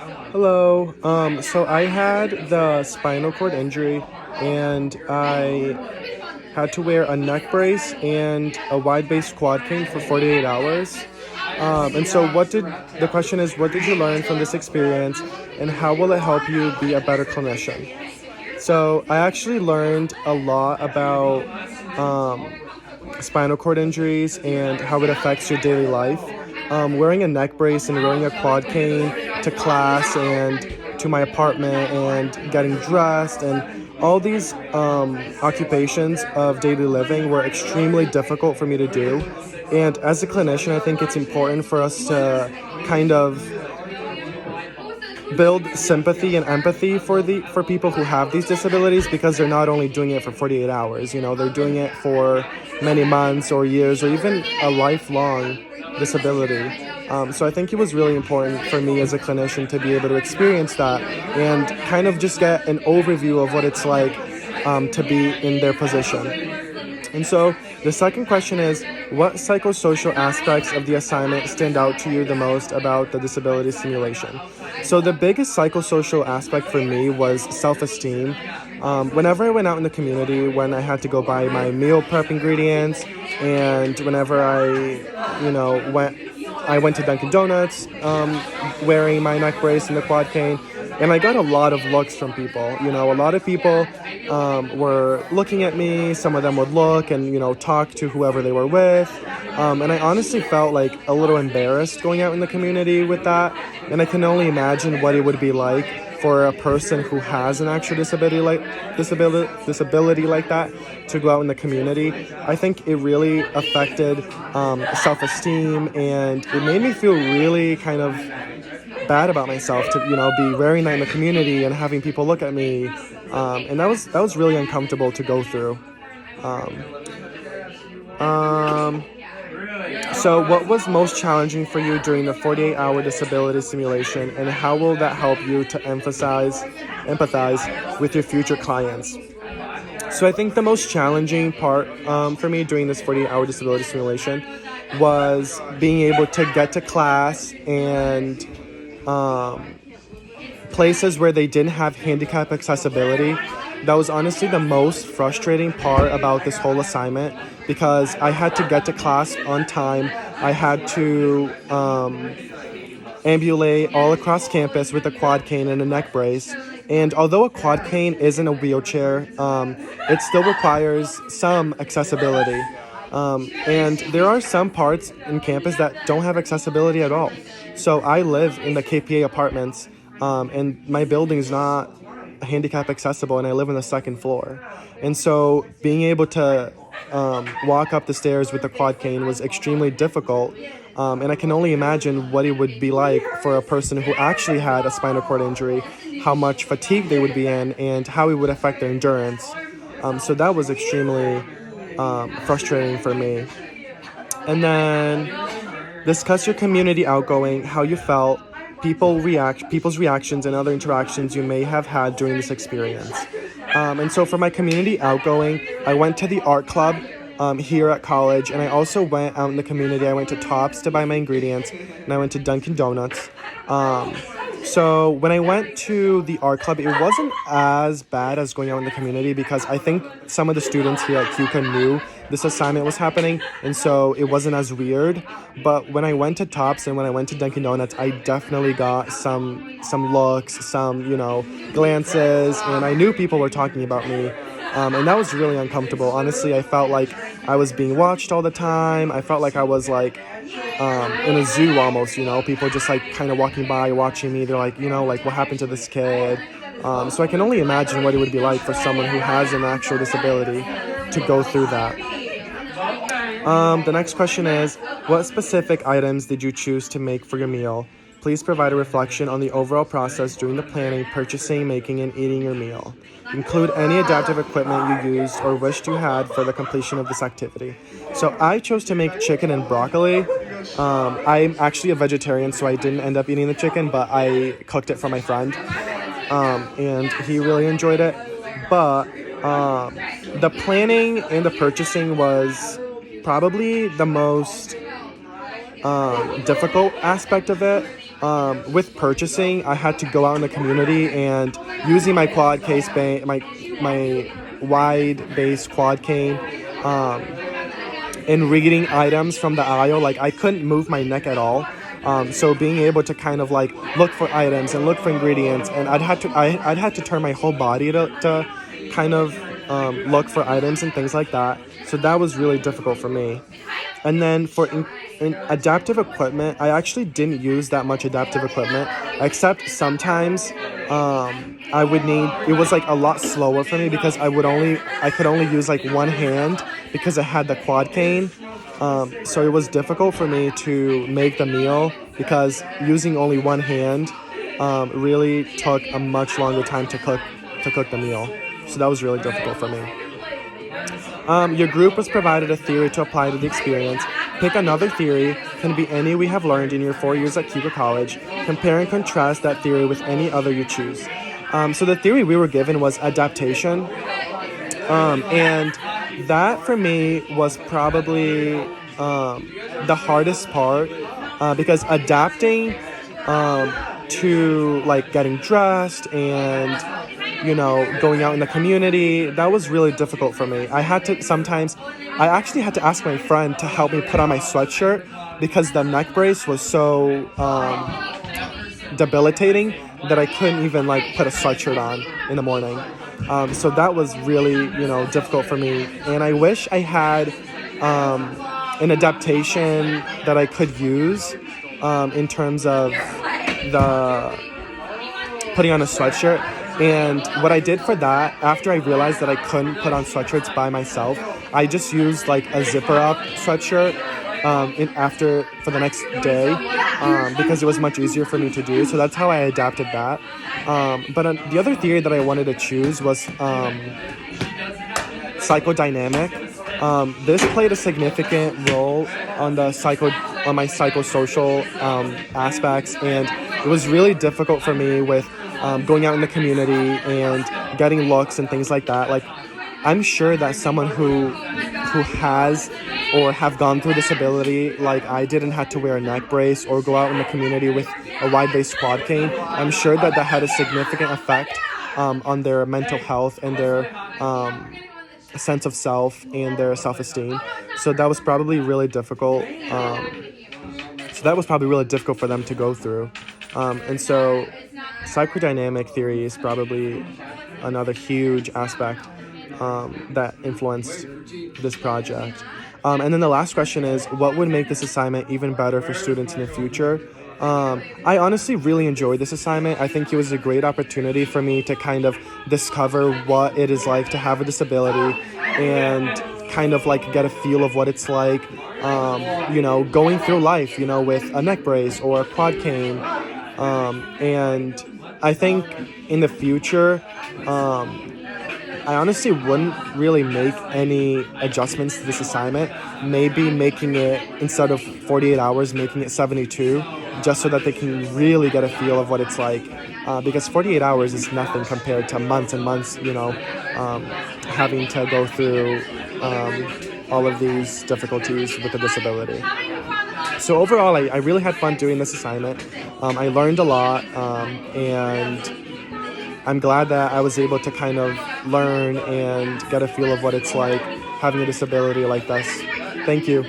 Hello. So I had the spinal cord injury and I had to wear a neck brace and a wide-based quad cane for 48 hours. And so the question is, what did you learn from this experience and how will it help you be a better clinician? So I actually learned a lot about spinal cord injuries and how it affects your daily life. Wearing a neck brace and wearing a quad cane to class and to my apartment and getting dressed and all these occupations of daily living were extremely difficult for me to do. And as a clinician, I think it's important for us to kind of build sympathy and empathy for people who have these disabilities because they're not only doing it for 48 hours, they're doing it for many months or years or even a lifelong disability. So I think it was really important for me as a clinician to be able to experience that and kind of just get an overview of what it's like to be in their position. And so the second question is, what psychosocial aspects of the assignment stand out to you the most about the disability simulation? So the biggest psychosocial aspect for me was self-esteem. Whenever I went out in the community, when I had to go buy my meal prep ingredients, and whenever I went to Dunkin' Donuts wearing my neck brace and the quad cane, and I got a lot of looks from people. A lot of people were looking at me. Some of them would look and, talk to whoever they were with. And I honestly felt like a little embarrassed going out in the community with that. And I can only imagine what it would be like for a person who has an actual disability like that to go out in the community. I think it really affected self-esteem, and it made me feel really kind of bad about myself to be wearing that in the community and having people look at me, and that was really uncomfortable to go through. um, um, so what was most challenging for you during the 48-hour disability simulation, and how will that help you to empathize with your future clients? So I think the most challenging part for me during this 48-hour disability simulation was being able to get to class and places where they didn't have handicap accessibility. That was honestly the most frustrating part about this whole assignment because I had to get to class on time. I had to ambulate all across campus with a quad cane and a neck brace. And although a quad cane isn't a wheelchair, it still requires some accessibility. And there are some parts in campus that don't have accessibility at all. So I live in the KPA apartments, and my building is not handicap accessible, and I live on the second floor. And so being able to walk up the stairs with the quad cane was extremely difficult. And I can only imagine what it would be like for a person who actually had a spinal cord injury, how much fatigue they would be in, and how it would affect their endurance. So that was extremely frustrating for me. And then discuss your community outgoing, how you felt, people's reactions, and other interactions you may have had during this experience. And so for my community outgoing, I went to the art club here at college, and I also went out in the community. I went to Tops to buy my ingredients, and I went to Dunkin' Donuts. So when I went to the art club, it wasn't as bad as going out in the community because I think some of the students here at QCA knew this assignment was happening, and so it wasn't as weird. But when I went to Tops and when I went to Dunkin' Donuts, I definitely got some looks, some glances, and I knew people were talking about me. And that was really uncomfortable. Honestly, I felt like I was being watched all the time. I felt like I was like in a zoo almost, people just like kind of walking by, watching me. They're like, like what happened to this kid? So I can only imagine what it would be like for someone who has an actual disability to go through that. The next question is, what specific items did you choose to make for your meal? Please provide a reflection on the overall process during the planning, purchasing, making, and eating your meal. Include any adaptive equipment you used or wished you had for the completion of this activity. So I chose to make chicken and broccoli. I'm actually a vegetarian, so I didn't end up eating the chicken, but I cooked it for my friend, and he really enjoyed it. But the planning and the purchasing was probably the most difficult aspect of it. with purchasing, I had to go out in the community and using my quad case, my wide base quad cane, and reading items from the aisle. Like I couldn't move my neck at all. So being able to kind of like look for items and look for ingredients, and I'd had to turn my whole body to kind of look for items and things like that. So that was really difficult for me. And then for in adaptive equipment, I actually didn't use that much adaptive equipment, except sometimes I would need, it was like a lot slower for me because I could only use like one hand because I had the quad cane. So it was difficult for me to make the meal because using only one hand really took a much longer time to cook the meal. So that was really difficult for me. Your group was provided a theory to apply to the experience. Pick another theory, can be any we have learned in your 4 years at Cuba College. Compare and contrast that theory with any other you choose. So the theory we were given was adaptation. And that for me was probably the hardest part because adapting to like getting dressed and going out in the community, that was really difficult for me. I actually had to ask my friend to help me put on my sweatshirt because the neck brace was so debilitating that I couldn't even like put a sweatshirt on in the morning. So that was really, difficult for me. And I wish I had an adaptation that I could use in terms of the putting on a sweatshirt. And what I did for that, after I realized that I couldn't put on sweatshirts by myself, I just used like a zipper up sweatshirt for the next day because it was much easier for me to do. So that's how I adapted that. But the other theory that I wanted to choose was psychodynamic. This played a significant role on my psychosocial aspects, and it was really difficult for me with going out in the community and getting looks and things like that. Like, I'm sure that someone who has or have gone through disability like I did and had to wear a neck brace or go out in the community with a wide-based quad cane, I'm sure that had a significant effect on their mental health and their sense of self and their self-esteem. So that was probably really difficult. For them to go through. And so psychodynamic theory is probably another huge aspect that influenced this project. And then the last question is, what would make this assignment even better for students in the future? I honestly really enjoyed this assignment. I think it was a great opportunity for me to kind of discover what it is like to have a disability and kind of like get a feel of what it's like, going through life, with a neck brace or a quad cane. And I think in the future, I honestly wouldn't really make any adjustments to this assignment. Maybe making it, instead of 48 hours, making it 72, just so that they can really get a feel of what it's like. Because 48 hours is nothing compared to months and months, having to go through all of these difficulties with a disability. So overall, I really had fun doing this assignment. I learned a lot, and I'm glad that I was able to kind of learn and get a feel of what it's like having a disability like this. Thank you.